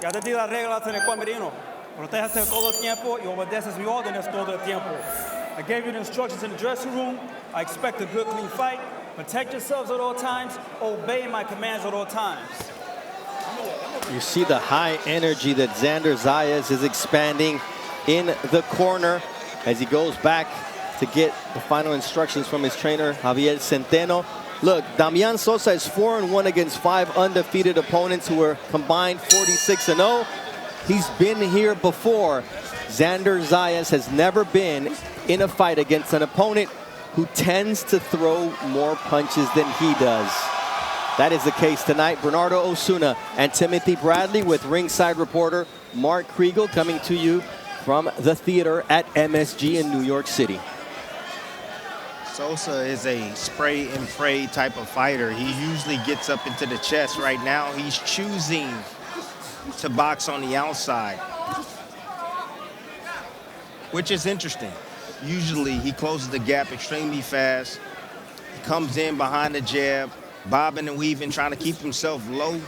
Ya te di las reglas en el camerino. Protégese todo el tiempo y obedeces mis órdenes todo el tiempo. I gave you the instructions in the dressing room. I expect a good, clean fight. Protect yourselves at all times. Obey my commands at all times. You see the high energy that Xander Zayas is expanding in the corner as he goes back to get the final instructions from his trainer, Javier Centeno. Look, Damian Sosa is 4-1 against 5 undefeated opponents who were combined 46-0. He's been here before. Xander Zayas has never been in a fight against an opponent who tends to throw more punches than he does. That is the case tonight. Bernardo Osuna and Timothy Bradley with ringside reporter Mark Kriegel coming to you from the theater at MSG in New York City. Sosa is a spray and pray type of fighter. He usually gets up into the chest. Right now, he's choosing to box on the outside, which is interesting. Usually, he closes the gap extremely fast. He comes in behind the jab, bobbing and weaving, trying to keep himself low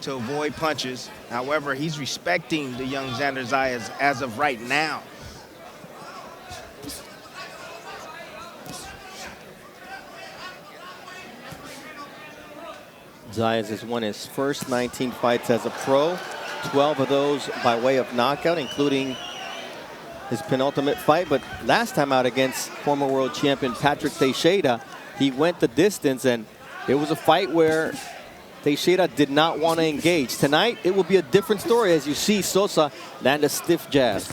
to avoid punches. However, he's respecting the young Xander Zayas as of right now. Zayas has won his first 19 fights as a pro, 12 of those by way of knockout, including his penultimate fight. But last time out against former world champion Patrick Teixeira, he went the distance, and it was a fight where Teixeira did not want to engage. Tonight, it will be a different story as you see Sosa land a stiff jab.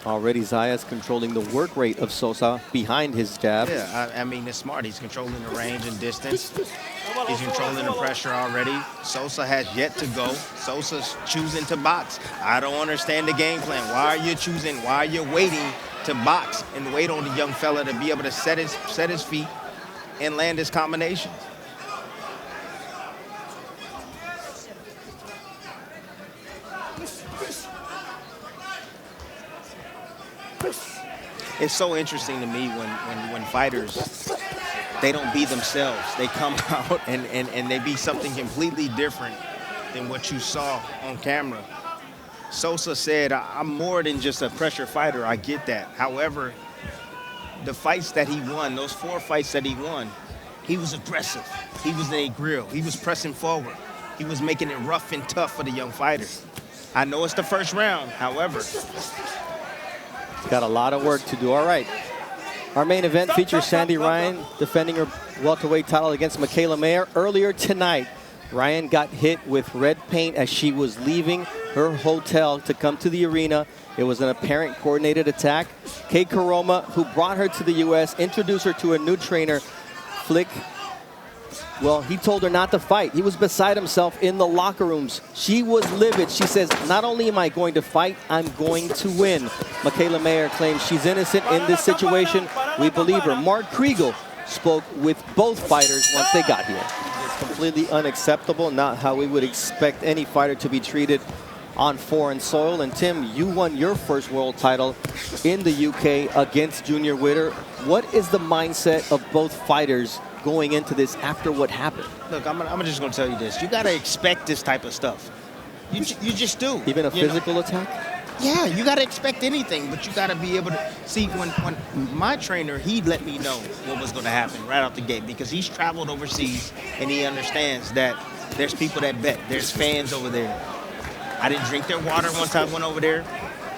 Already Zayas controlling the work rate of Sosa behind his jab. Yeah, I mean, it's smart. He's controlling the range and distance. He's controlling the pressure already. Sosa has yet to go. Sosa's choosing to box. I don't understand the game plan. Why are you choosing? Why are you waiting to box and wait on the young fella to be able to set his feet and land his combinations? It's so interesting to me when fighters, they don't be themselves. They come out and they be something completely different than what you saw on camera. Sosa said, I'm more than just a pressure fighter. I get that. However, the fights that he won, those 4 fights that he won, he was aggressive. He was in a grill. He was pressing forward. He was making it rough and tough for the young fighters. I know it's the first round, however. Got a lot of work to do. All right. Our main event features Sandy Ryan defending her welterweight title against Michaela Mayer. Earlier tonight, Ryan got hit with red paint as she was leaving her hotel to come to the arena. It was an apparent coordinated attack. Kay Karoma, who brought her to the U.S., introduced her to a new trainer, Flick. Well, he told her not to fight. He was beside himself in the locker rooms. She was livid. She says, not only am I going to fight, I'm going to win. Michaela Mayer claims she's innocent in this situation. We believe her. Mark Kriegel spoke with both fighters once they got here. It's completely unacceptable, not how we would expect any fighter to be treated on foreign soil. And Tim, you won your first world title in the UK against Junior Witter. What is the mindset of both fighters going into this after what happened? Look, I'm just going to tell you this. You got to expect this type of stuff. You just do. Even a physical attack? Yeah, you got to expect anything, but you got to be able to see when my trainer, he let me know what was going to happen right out the gate because he's traveled overseas and he understands that there's people that bet. There's fans over there. I didn't drink their water once I went over there.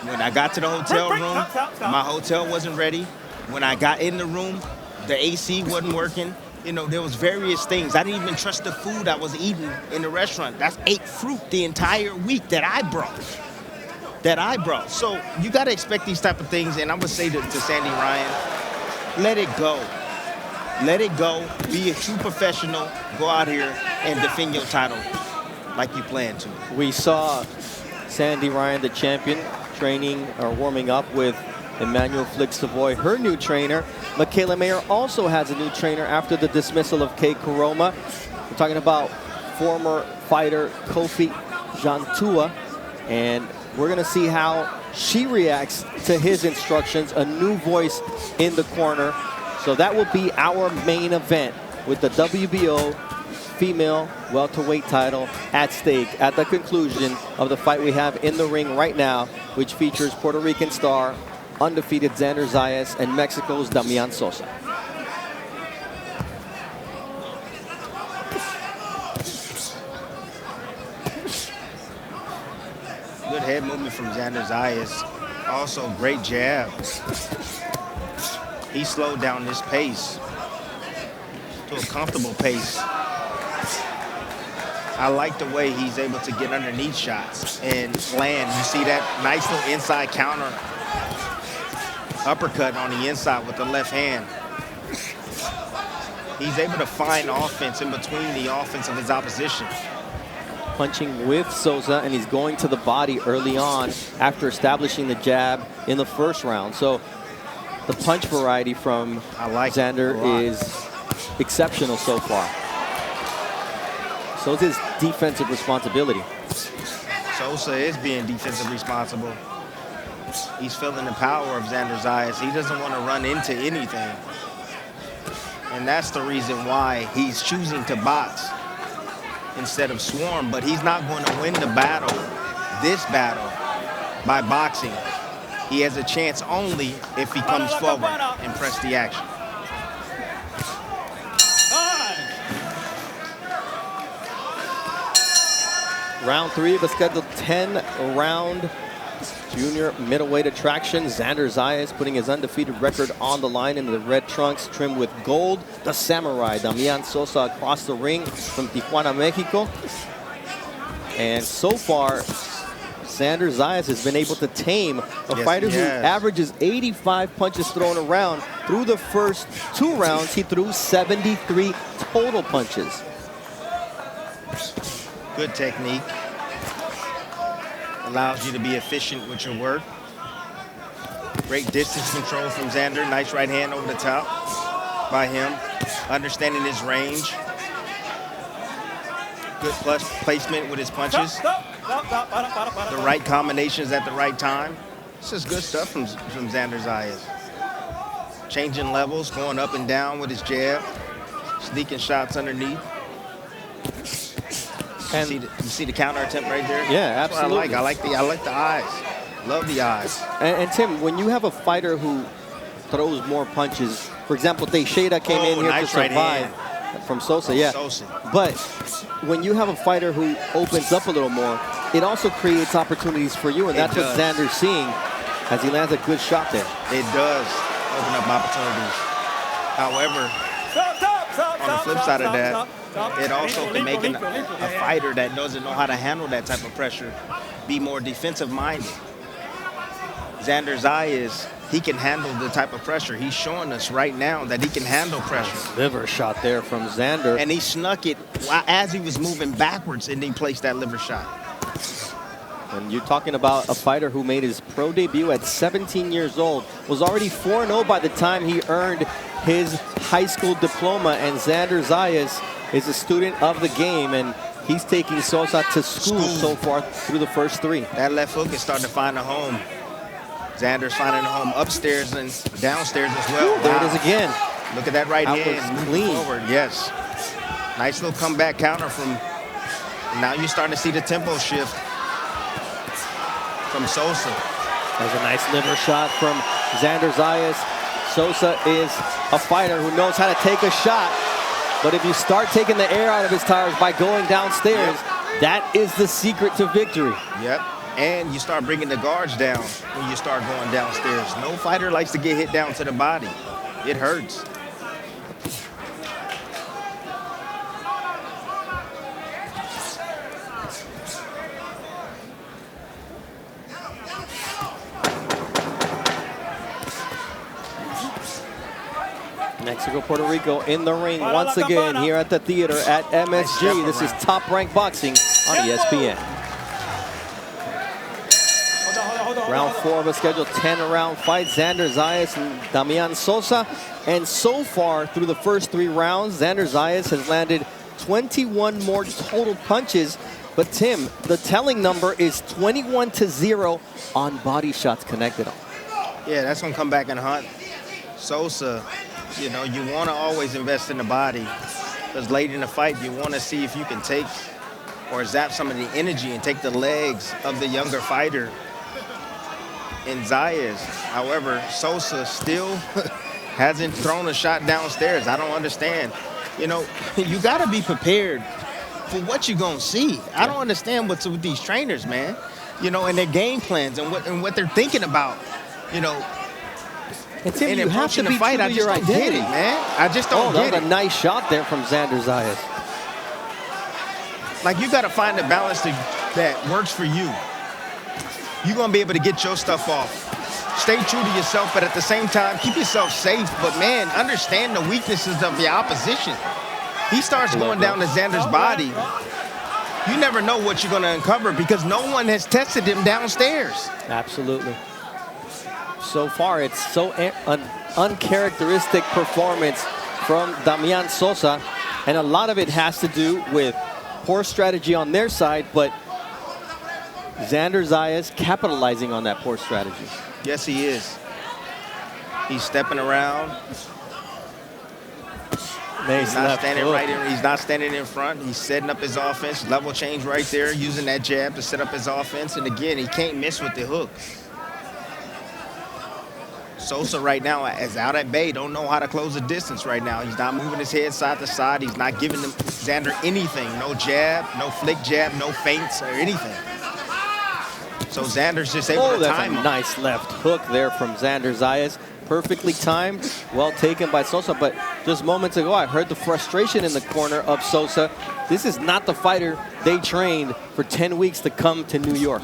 When I got to the hotel room, my hotel wasn't ready. When I got in the room, the AC wasn't working. You know, there was various things. I didn't even trust the food I was eating in the restaurant. I ate fruit the entire week that I brought. So you got to expect these type of things. And I would say to Sandy Ryan, let it go. Let it go. Be a true professional. Go out here and defend your title like you plan to. We saw Sandy Ryan, the champion, training or warming up with Emmanuel Flick Savoy, her new trainer. Michaela Mayer also has a new trainer after the dismissal of Kay Karoma. We're talking about former fighter Kofi Jantua, and we're going to see how she reacts to his instructions, a new voice in the corner. So that will be our main event with the WBO female welterweight title at stake at the conclusion of the fight we have in the ring right now, which features Puerto Rican star, undefeated Xander Zayas, and Mexico's Damian Sosa. Good head movement from Xander Zayas. Also, great jab. He slowed down this pace to a comfortable pace. I like the way he's able to get underneath shots and land. You see that nice little inside counter uppercut on the inside with the left hand. He's able to find offense in between the offense of his opposition. Punching with Sosa, and he's going to the body early on after establishing the jab in the first round. So the punch variety from Xander is exceptional so far. So is his defensive responsibility. Sosa is being defensive responsible. He's feeling the power of Xander Zayas. He doesn't want to run into anything. And that's the reason why he's choosing to box instead of swarm. But he's not going to win the battle, this battle, by boxing. He has a chance only if he comes forward and press the action. Round 3 of a scheduled 10-round junior middleweight attraction. Xander Zayas putting his undefeated record on the line in the red trunks trimmed with gold. The samurai, Damian Sosa, across the ring from Tijuana, Mexico. And so far, Xander Zayas has been able to tame a fighter who averages 85 punches thrown around. Through the first 2 rounds, he threw 73 total punches. Good technique. Allows you to be efficient with your work. Great distance control from Xander. Nice right hand over the top by him. Understanding his range. Good placement with his punches. The right combinations at the right time. This is good stuff from Xander Zayas. Changing levels, going up and down with his jab. Sneaking shots underneath. And you see the counter attempt right there? Yeah, absolutely. That's what I like the eyes. Love the eyes. And Tim, when you have a fighter who throws more punches, for example, Teixeira came in here to survive from Sosa, Sosa. But when you have a fighter who opens up a little more, it also creates opportunities for you, and that's what Xander's seeing as he lands a good shot there. It does open up opportunities. However, on the flip side of that, it also can make a fighter that doesn't know how to handle that type of pressure be more defensive-minded. Xander Zayas, he can handle the type of pressure. He's showing us right now that he can handle pressure. Liver shot there from Xander. And he snuck it as he was moving backwards, and he placed that liver shot. And you're talking about a fighter who made his pro debut at 17 years old, was already 4-0 by the time he earned his high school diploma, and Xander Zayas is a student of the game, and he's taking Sosa to school so far through the first 3. That left hook is starting to find a home. Xander's finding a home upstairs and downstairs as well. There it is again. Look at that right hand. Clean. Forward. Yes. Nice little comeback counter from, now you're starting to see the tempo shift from Sosa. There's a nice liver shot from Xander Zayas. Sosa is a fighter who knows how to take a shot. But if you start taking the air out of his tires by going downstairs, that is the secret to victory. Yep. And you start bringing the guards down when you start going downstairs. No fighter likes to get hit down to the body. It hurts. Mexico, Puerto Rico in the ring once again here at the theater at MSG. This is Top Rank Boxing on ESPN. Round 4 of a scheduled 10-round fight. Xander Zayas and Damian Sosa. And so far, through the first 3 rounds, Xander Zayas has landed 21 more total punches. But Tim, the telling number is 21-0 on body shots connected on. Yeah, that's going to come back and hunt Sosa You know, you want to always invest in the body because late in the fight, you want to see if you can take or zap some of the energy and take the legs of the younger fighter in Zayas. However, Sosa still hasn't thrown a shot downstairs. I don't understand. You know, you got to be prepared for what you're going to see. I don't understand what's with these trainers, man. You know, and their game plans and what they're thinking about, you know. And Tim, in you have to approaching the be fight, true I to just your don't get identity. it, man. I just don't that get was it. a nice shot there from Xander Zayas. Like, you got to find a balance that works for you. You're going to be able to get your stuff off. Stay true to yourself, but at the same time, keep yourself safe. But, man, understand the weaknesses of the opposition. He starts going down to Xander's body. You never know what you're going to uncover because no one has tested him downstairs. Absolutely. So far, it's so an uncharacteristic performance from Damian Sosa, and a lot of it has to do with poor strategy on their side, but Xander Zayas capitalizing on that poor strategy. Yes, he is. He's stepping around. He's not standing right in. He's not standing in front. He's setting up his offense. Level change right there, using that jab to set up his offense. And again, he can't miss with the hook. Sosa right now is out at bay. Don't know how to close the distance right now. He's not moving his head side to side. He's not giving Xander anything. No jab, no flick jab, no feints or anything. So Xander's just able to time him. Nice left hook there from Xander Zayas. Perfectly timed, well taken by Sosa, but just moments ago I heard the frustration in the corner of Sosa. This is not the fighter they trained for 10 weeks to come to New York.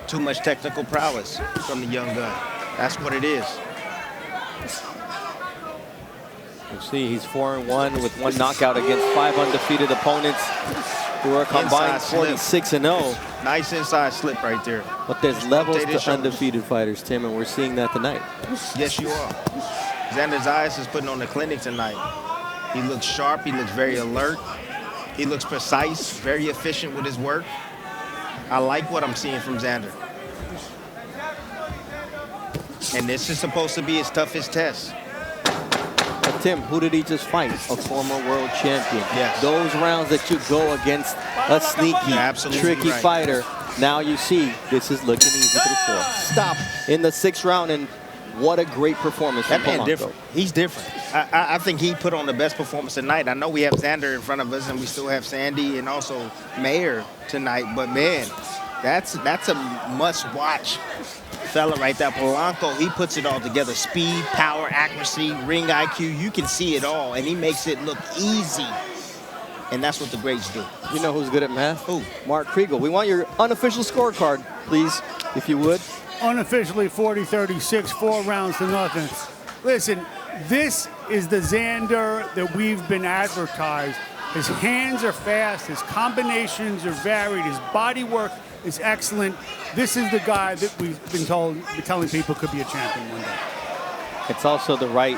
Too much technical prowess from the young gun. That's what it is. You see he's 4-1 with 1 knockout against 5 undefeated opponents who are combined 46-0. Nice inside slip right there. But there's levels to undefeated fighters, Tim, and we're seeing that tonight. Yes, you are. Xander Zayas is putting on the clinic tonight. He looks sharp. He looks very alert. He looks precise, very efficient with his work. I like what I'm seeing from Xander. And this is supposed to be his toughest test. But Tim, who did he just fight? A former world champion. Yes. Those rounds that you go against a sneaky, tricky fighter, now you see this is looking easy through 4. Stop in the 6th round, and what a great performance from That man different. He's different. I think he put on the best performance tonight. I know we have Xander in front of us, and we still have Sandy and also Mayer tonight. But, man, that's a must-watch fella right there. Polanco, he puts it all together. Speed, power, accuracy, ring IQ. You can see it all, and he makes it look easy. And that's what the greats do. You know who's good at math? Who? Mark Kriegel. We want your unofficial scorecard, please, if you would. Unofficially 40-36, 4 rounds to nothing. Listen, this is the Xander that we've been advertised. His hands are fast, his combinations are varied, his body work is excellent. This is the guy that we've been telling people could be a champion one day. It's also the right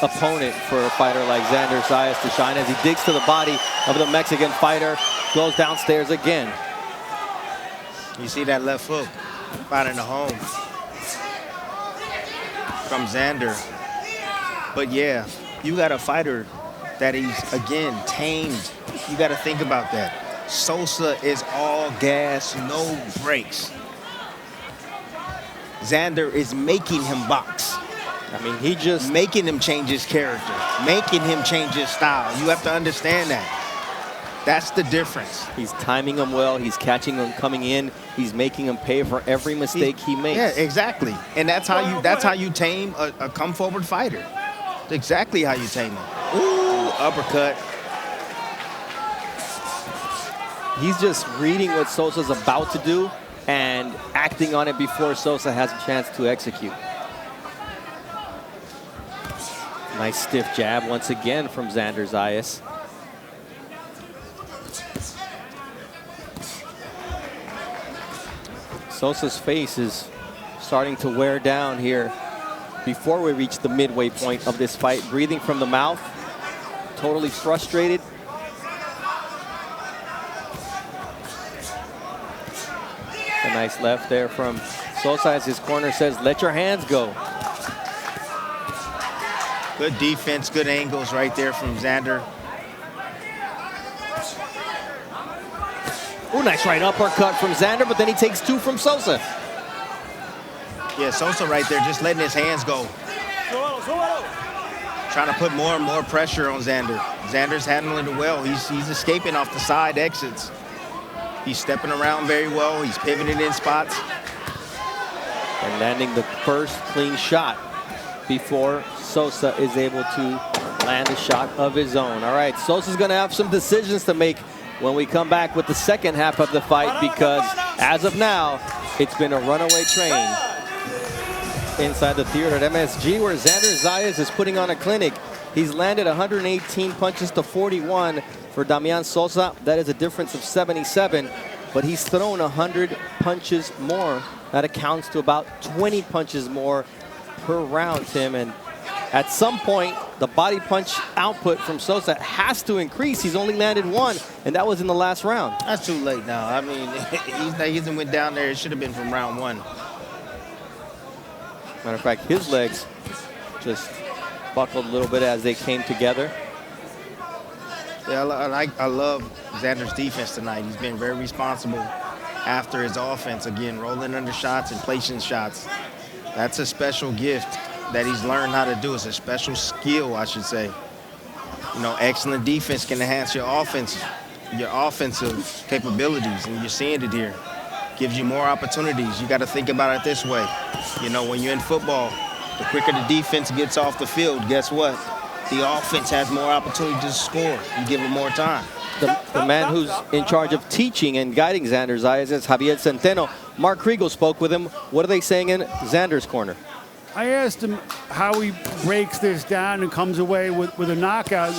opponent for a fighter like Xander Zayas to shine as he digs to the body of the Mexican fighter, goes downstairs again. You see that left hook, finding a home from Xander. But yeah, you got a fighter that he's, again, tamed. You got to think about that. Sosa is all gas, no brakes. Xander is making him box. I mean, he just making him change his character, making him change his style. You have to understand that. That's the difference. He's timing him well. He's catching him coming in. He's making him pay for every mistake he makes. Yeah, exactly. And that's how you tame a come forward fighter. That's exactly how you tame him. Ooh, uppercut. He's just reading what Sosa's about to do and acting on it before Sosa has a chance to execute. Nice stiff jab once again from Xander Zayas. Sosa's face is starting to wear down here before we reach the midway point of this fight. Breathing from the mouth, totally frustrated. A nice left there from Sosa as his corner says, let your hands go. Good defense, good angles right there from Xander. Ooh, nice right uppercut from Xander, but then he takes 2 from Sosa. Yeah, Sosa right there just letting his hands go. Trying to put more and more pressure on Xander. Xander's handling it well. He's escaping off the side exits. He's stepping around very well. He's pivoting in spots. And landing the first clean shot before Sosa is able to land a shot of his own. All right, Sosa's going to have some decisions to make when we come back with the second half of the fight, because as of now, it's been a runaway train inside the theater at MSG, where Xander Zayas is putting on a clinic. He's landed 118 punches to 41 for Damian Sosa. That is a difference of 77, but he's thrown 100 punches more. That accounts to about 20 punches more per round, Tim. And at some point, the body punch output from Sosa has to increase. He's only landed 1, and that was in the last round. That's too late now. I mean, he hasn't went down there. It should have been from round 1. Matter of fact, his legs just buckled a little bit as they came together. Yeah, I love Xander's defense tonight. He's been very responsible after his offense. Again, rolling under shots and placing shots. That's a special gift that he's learned how to do. It's a special skill, I should say. You know, excellent defense can enhance your offensive capabilities, and you're seeing it here. Gives you more opportunities. You got to think about it this way. You know, when you're in football, the quicker the defense gets off the field, guess what? The offense has more opportunity to score. You give them more time. The man who's in charge of teaching and guiding Xander Zayas is Javier Centeno. Mark Kriegel spoke with him. What are they saying in Xander's corner? I asked him how he breaks this down and comes away with a knockout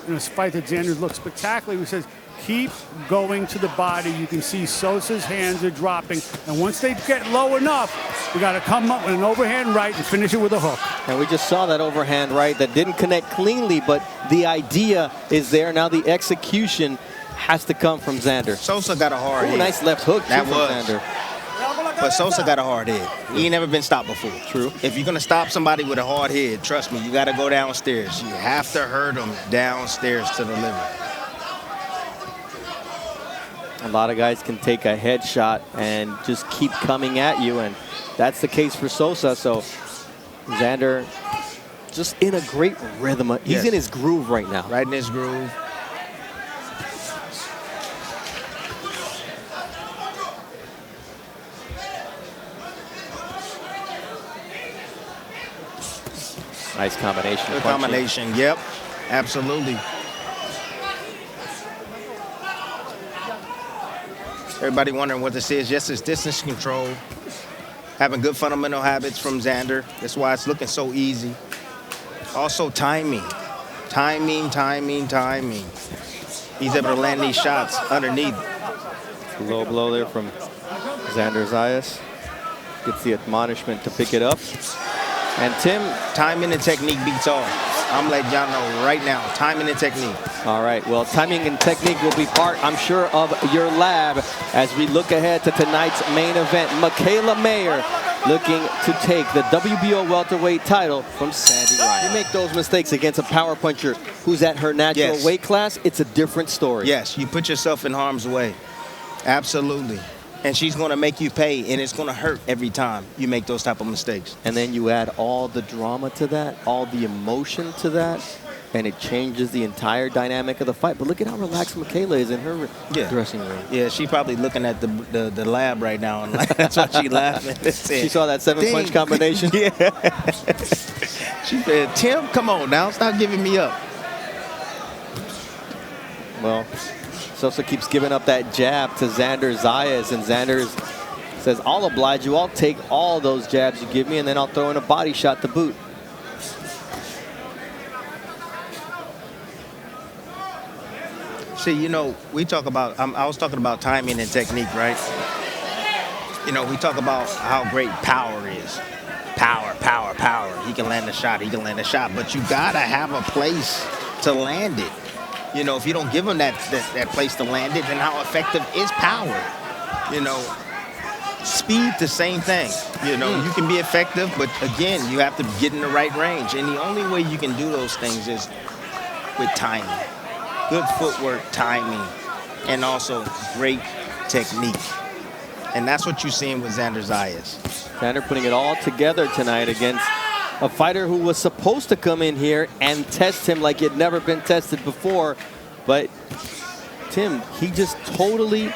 in a fight that Xander looks spectacular. He says, keep going to the body. You can see Sosa's hands are dropping. And once they get low enough, we got to come up with an overhand right and finish it with a hook. And we just saw that overhand right that didn't connect cleanly, but the idea is there. Now the execution has to come from Xander. Sosa got a hard hit. Nice left hook that from Xander. But Sosa got a hard hit. He ain't never been stopped before. True. If you're going to stop somebody with a hard hit, trust me, you got to go downstairs. You have to hurt them downstairs to the limit. A lot of guys can take a headshot and just keep coming at you, and that's the case for Sosa. So Xander just in a great rhythm. He's in his groove right now. Right in his groove. Nice combination. Good combination, yep, absolutely. Everybody wondering what this is. Yes, it's distance control. Having good fundamental habits from Xander. That's why it's looking so easy. Also timing. Timing. He's able to land these shots underneath. Low blow there from Xander Zayas. Gets the admonishment to pick it up. And Tim, timing and technique beats all. I'm letting y'all know right now, timing and technique. All right, well, timing and technique will be part, I'm sure, of your lab as we look ahead to tonight's main event. Mikaela Mayer looking to take the WBO welterweight title from Sandy Ryan. You make those mistakes against a power puncher who's at her natural weight class, it's a different story. Yes, you put yourself in harm's way. Absolutely. And she's going to make you pay, and it's going to hurt every time you make those type of mistakes. And then you add all the drama to that, all the emotion to that, and it changes the entire dynamic of the fight. But look at how relaxed Mikaela is in her dressing room. Yeah, she's probably looking at the lab right now, and that's why she's laughing. She saw that 7-punch combination? Yeah. She said, Tim, come on now, stop giving me up. Well, Sosa keeps giving up that jab to Xander Zayas, and Xander says, I'll oblige you. I'll take all those jabs you give me, and then I'll throw in a body shot to boot. See, you know, we talk about, I was talking about timing and technique, right? You know, we talk about how great power is. Power. He can land a shot, but you got to have a place to land it. You know, if you don't give him that place to land it, then how effective is power? You know, Speed, the same thing. You know, you can be effective, but again, you have to get in the right range. And the only way you can do those things is with timing. Good footwork, timing, and also great technique. And that's what you're seeing with Xander Zayas. Xander putting it all together tonight against a fighter who was supposed to come in here and test him like he'd never been tested before. But Tim, he just totally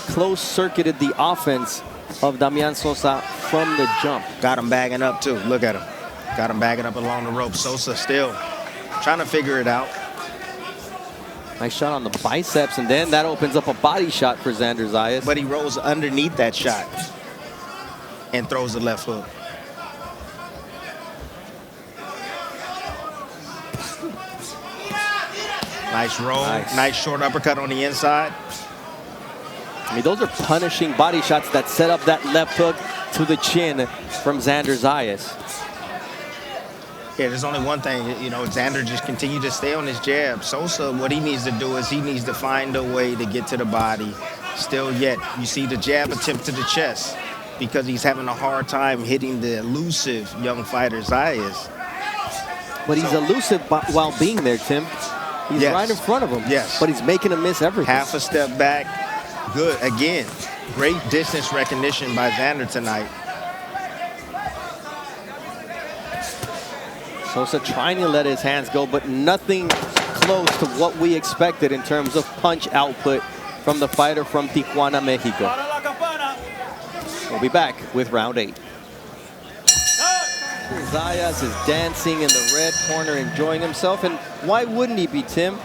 close-circuited the offense of Damian Sosa from the jump. Got him bagging up too. Look at him. Got him bagging up along the rope. Sosa still trying to figure it out. Nice shot on the biceps, and then that opens up a body shot for Xander Zayas. But he rolls underneath that shot and throws the left hook. Nice roll. Nice short uppercut on the inside. I mean, those are punishing body shots that set up that left hook to the chin from Xander Zayas. Yeah, there's only one thing, you know, Xander just continued to stay on his jab. Sosa, what he needs to do is he needs to find a way to get to the body. Still yet, you see the jab attempt to the chest because he's having a hard time hitting the elusive young fighter Zayas. But he's elusive while being there, Tim. He's right in front of him. Yes. But he's making him miss everything. Half a step back. Good. Again, great distance recognition by Xander tonight. Sosa trying to let his hands go, but nothing close to what we expected in terms of punch output from the fighter from Tijuana, Mexico. We'll be back with round 8. Zayas is dancing in the red corner, enjoying himself, and why wouldn't he be, Tim?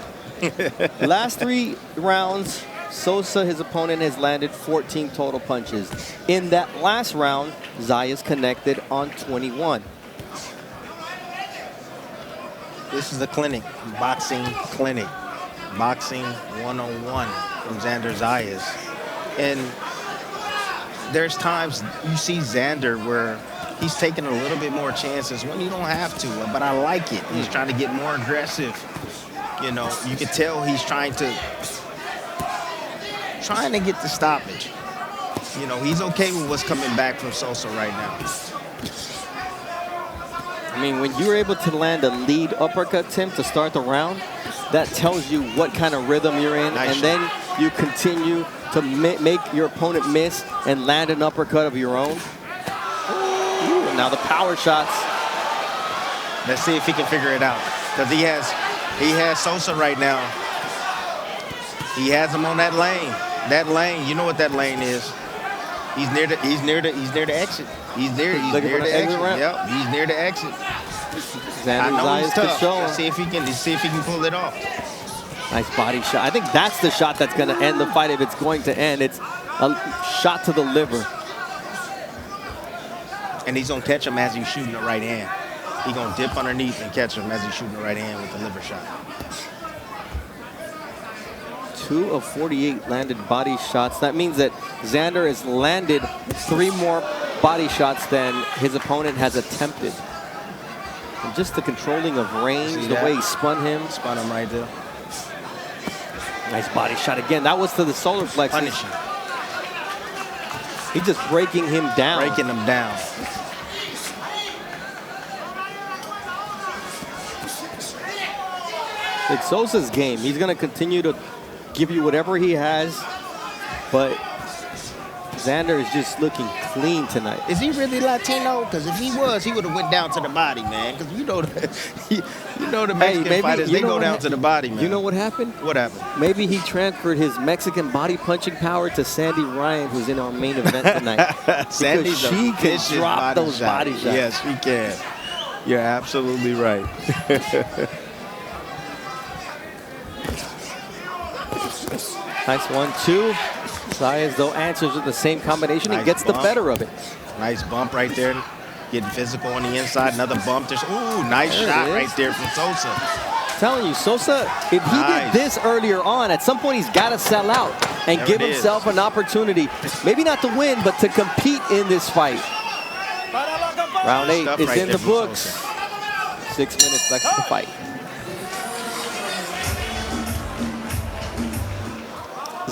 Last 3 rounds, Sosa, his opponent, has landed 14 total punches. In that last round, Zayas connected on 21. This is a clinic, boxing clinic, boxing 101 from Xander Zayas. And there's times you see Xander where he's taking a little bit more chances when you don't have to, but I like it. He's trying to get more aggressive. You know, you can tell he's trying to get the stoppage. You know, he's okay with what's coming back from Sosa right now. I mean, when you're able to land a lead uppercut, Tim, to start the round, that tells you what kind of rhythm you're in, and then you continue to make your opponent miss and land an uppercut of your own. Ooh, now the power shots. Let's see if he can figure it out, because he has Sosa right now. He has him on that lane. That lane, you know what that lane is. He's near the exit. He's near the exit. Yep, he's near the exit. Xander Zayas could show him. Let's see if he can pull it off. Nice body shot. I think that's the shot that's going to end the fight if it's going to end. It's a shot to the liver. And he's going to catch him as he's shooting the right hand. He's going to dip underneath and catch him as he's shooting the right hand with the liver shot. 2 of 48 landed body shots. That means that Xander has landed 3 more body shots than his opponent has attempted. And just the controlling of range, the way he spun him. Spun him right there. Nice body shot again. That was to the solar plexus. Punishing. He's just breaking him down. Breaking him down. It's Sosa's game. He's going to continue to give you whatever he has, but Xander is just looking clean tonight. Is he really Latino? Because if he was, he would have went down to the body, man. Because you know the Mexican fighters, they go down to the body, man. You know what happened? What happened? Maybe he transferred his Mexican body punching power to Sandy Ryan, who's in our main event tonight. Sandy's she can drop those body shots. Yes, she can. You're absolutely right. Nice 1-2. Zayas, though, answers with the same combination and gets the better of it. Nice bump right there. Getting physical on the inside. Another bump. Nice shot right there from Sosa. I'm telling you, Sosa, if he did this earlier on, at some point he's got to sell out and give himself an opportunity, maybe not to win, but to compete in this fight. Round 8 is in the books. 6 minutes left to the fight.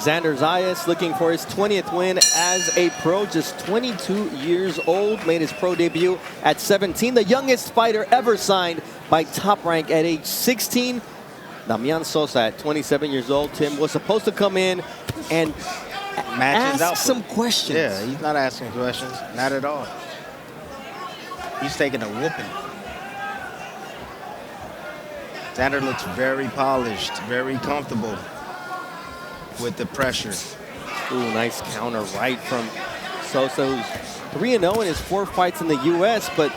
Xander Zayas looking for his 20th win as a pro, just 22 years old, made his pro debut at 17, the youngest fighter ever signed by Top Rank at age 16. Damian Sosa at 27 years old, Tim, was supposed to come in and ask some questions. Yeah, he's not asking questions, not at all. He's taking a whooping. Xander looks very polished, very comfortable with the pressure. Ooh, nice counter right from Sosa, who's 3-0 in his 4 fights in the U.S., but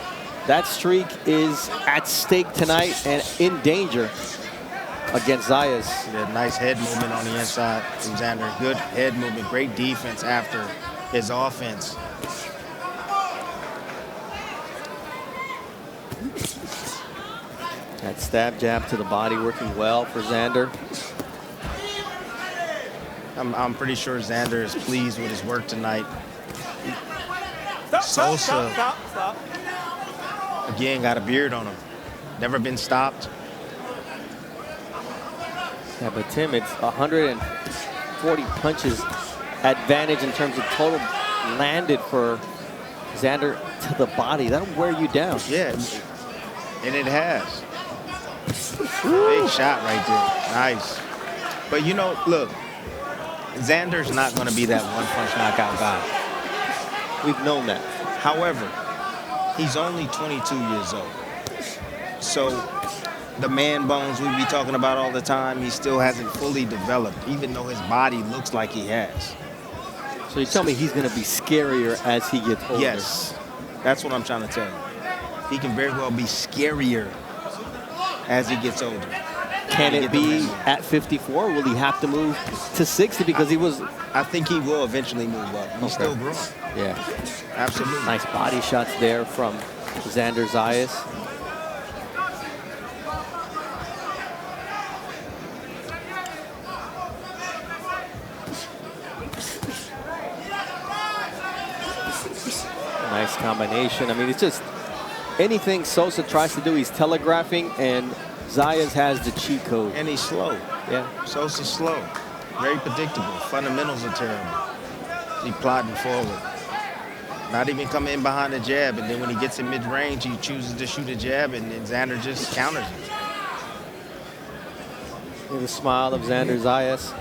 that streak is at stake tonight and in danger against Zayas. Yeah, nice head movement on the inside from Xander. Good head movement, great defense after his offense. That stab jab to the body working well for Xander. I'm pretty sure Xander is pleased with his work tonight. Stop. Again, got a beard on him. Never been stopped. Yeah, but Tim, it's 140 punches advantage in terms of total landed for Xander to the body. That'll wear you down. Yeah, and it has. Big shot right there. Nice. But you know, look, Xander's not going to be that one-punch knockout guy. We've known that. However, he's only 22 years old. So the man bones we be talking about all the time, he still hasn't fully developed, even though his body looks like he has. So you tell me he's going to be scarier as he gets older. Yes, that's what I'm trying to tell you. He can very well be scarier as he gets older. Can it be at 54? Will he have to move to 60 because he was... I think he will eventually move up. He's still growing. Yeah. Absolutely. Nice body shots there from Xander Zayas. Nice combination. I mean, it's just anything Sosa tries to do, he's telegraphing, and Zayas has the cheat code. And he's slow. Yeah. Sosa's slow. Very predictable. Fundamentals are terrible. He's plodding forward. Not even coming in behind the jab, and then when he gets in mid-range, he chooses to shoot a jab, and then Xander just counters him. Look at the smile of Xander Zayas.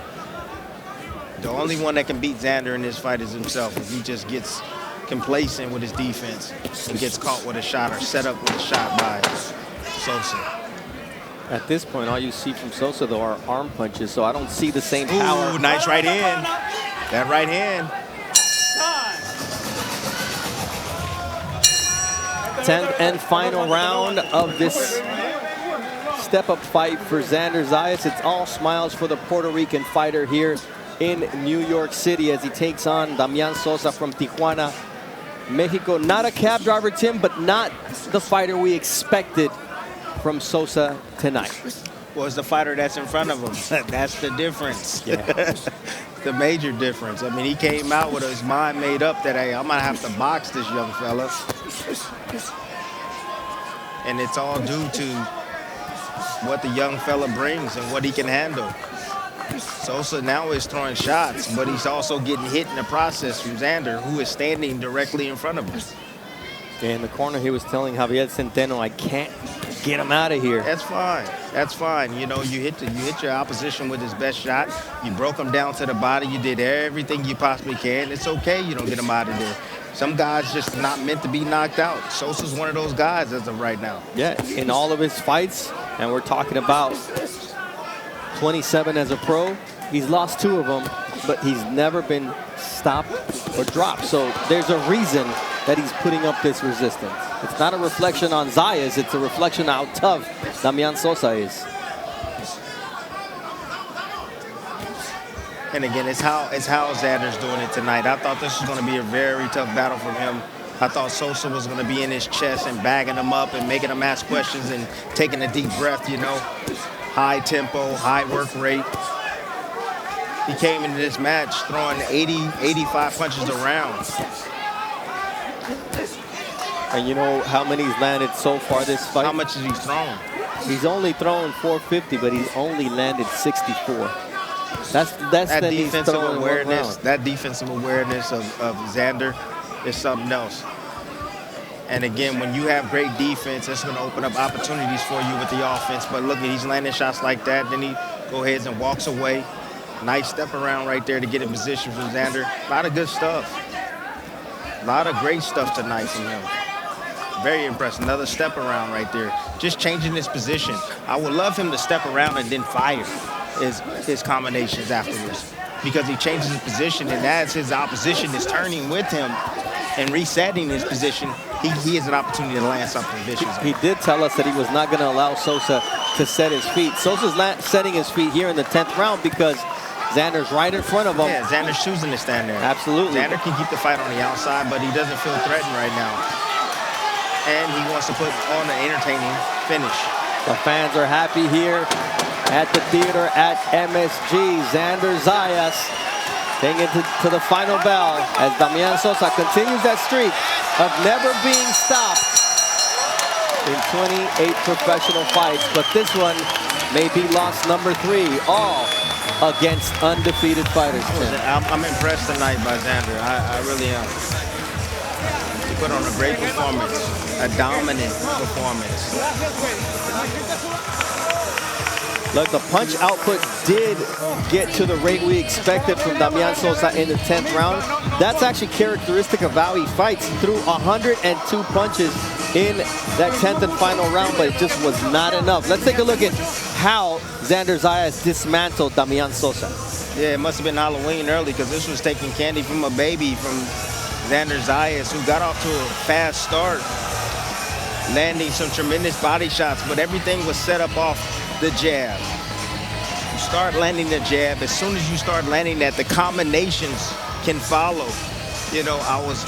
The only one that can beat Xander in this fight is himself. If he just gets complacent with his defense and gets caught with a shot or set up with a shot by Sosa. At this point, all you see from Sosa, though, are arm punches, so I don't see the same power. Ooh, nice right hand. That right hand. 10th and final round of this step-up fight for Xander Zayas. It's all smiles for the Puerto Rican fighter here in New York City as he takes on Damian Sosa from Tijuana, Mexico. Not a cab driver, Tim, but not the fighter we expected from Sosa tonight. Well, it's the fighter that's in front of him. That's the difference. Yeah. The major difference. I mean, he came out with his mind made up that, hey, I'm going to have to box this young fella. And it's all due to what the young fella brings and what he can handle. Sosa now is throwing shots, but he's also getting hit in the process from Xander, who is standing directly in front of him. In the corner, he was telling Javier Centeno, I can't get him out of here. That's fine. That's fine. You know, you hit your opposition with his best shot. You broke him down to the body. You did everything you possibly can. It's okay you don't get him out of there. Some guys just not meant to be knocked out. Sosa's one of those guys as of right now. Yeah, in all of his fights, and we're talking about 27 as a pro, he's lost 2 of them, but he's never been stopped or dropped. So there's a reason that he's putting up this resistance. It's not a reflection on Zayas, it's a reflection on how tough Damian Sosa is. And again, it's how Xander's doing it tonight. I thought this was going to be a very tough battle for him. I thought Sosa was going to be in his chest and bagging him up and making him ask questions and taking a deep breath, you know. High tempo, high work rate. He came into this match throwing 85 punches a round. And you know how many he's landed so far this fight? How much has he thrown? He's only thrown 450, but he's only landed 64. That's That then he's defensive throwing one awareness, round. that defensive awareness of Xander is something else. And again, when you have great defense, it's going to open up opportunities for you with the offense. But look, he's landing shots like that. Then he goes ahead and walks away. Nice step around right there to get in position from Xander. A lot of good stuff. A lot of great stuff tonight from him. Very impressed. Another step around right there. Just changing his position. I would love him to step around and then fire his combinations afterwards, because he changes his position, and as his opposition is turning with him and resetting his position, he has an opportunity to land something vicious. He did tell us that he was not going to allow Sosa to set his feet. Sosa's not setting his feet here in the 10th round because Xander's right in front of him. Yeah, Xander's choosing to stand there. Absolutely. Xander can keep the fight on the outside, but he doesn't feel threatened right now. And he wants to put on an entertaining finish. The fans are happy here at the theater at MSG. Xander Zayas taking it to the final bell as Damian Sosa continues that streak of never being stopped in 28 professional fights. But this one may be loss number 3, all against undefeated fighters. I'm impressed tonight by Xander. I really am. He put on a great performance, a dominant performance. Look, the punch output did get to the rate we expected from Damian Sosa in the 10th round. That's actually characteristic of how he fights. Through 102 punches in that 10th and final round, but it just was not enough. Let's take a look at how Xander Zayas dismantled Damian Sosa. Yeah, it must have been Halloween early, because this was taking candy from a baby from Xander Zayas, who got off to a fast start, landing some tremendous body shots, but everything was set up off the jab. You start landing the jab. As soon as you start landing that, the combinations can follow. You know, I was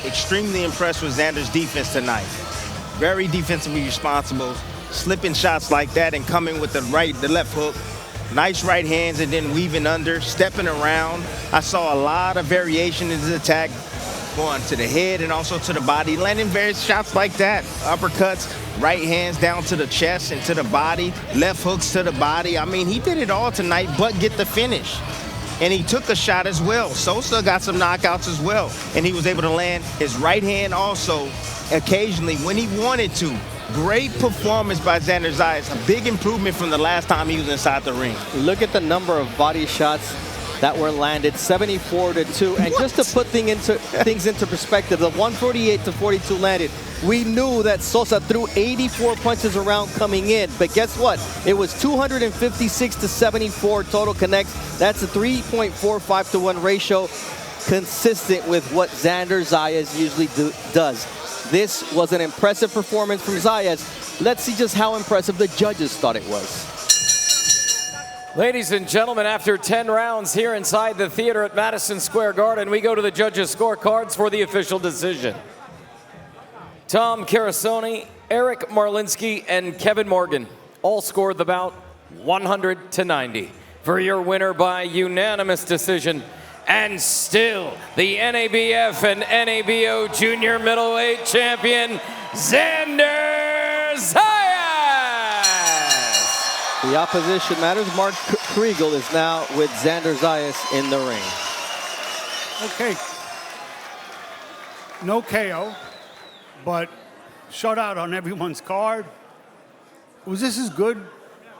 extremely impressed with Xander's defense tonight. Very defensively responsible, slipping shots like that and coming with the left hook. Nice right hands and then weaving under, stepping around. I saw a lot of variation in his attack, going to the head and also to the body, landing various shots like that. Uppercuts, right hands down to the chest and to the body, left hooks to the body. I mean, he did it all tonight, but get the finish. And he took a shot as well. Sosa got some knockouts as well. And he was able to land his right hand also occasionally when he wanted to. Great performance by Xander Zayas. A big improvement from the last time he was inside the ring. Look at the number of body shots that were landed, 74-2. And just to put things into perspective, the 148-42 landed. We knew that Sosa threw 84 punches around coming in, but guess what? It was 256-74 total connects. That's a 3.45-to-1 ratio, consistent with what Xander Zayas usually does. This was an impressive performance from Zayas. Let's see just how impressive the judges thought it was. Ladies and gentlemen, after 10 rounds here inside the theater at Madison Square Garden, we go to the judges' scorecards for the official decision. Tom Carasoni, Eric Marlinsky, and Kevin Morgan all scored the bout 100-90. For your winner by unanimous decision, and still the NABF and NABO Junior Middleweight Champion, Xander Zayas! The opposition matters. Mark Kriegel is now with Xander Zayas in the ring. Okay. No KO, but shutout on everyone's card. Was this as good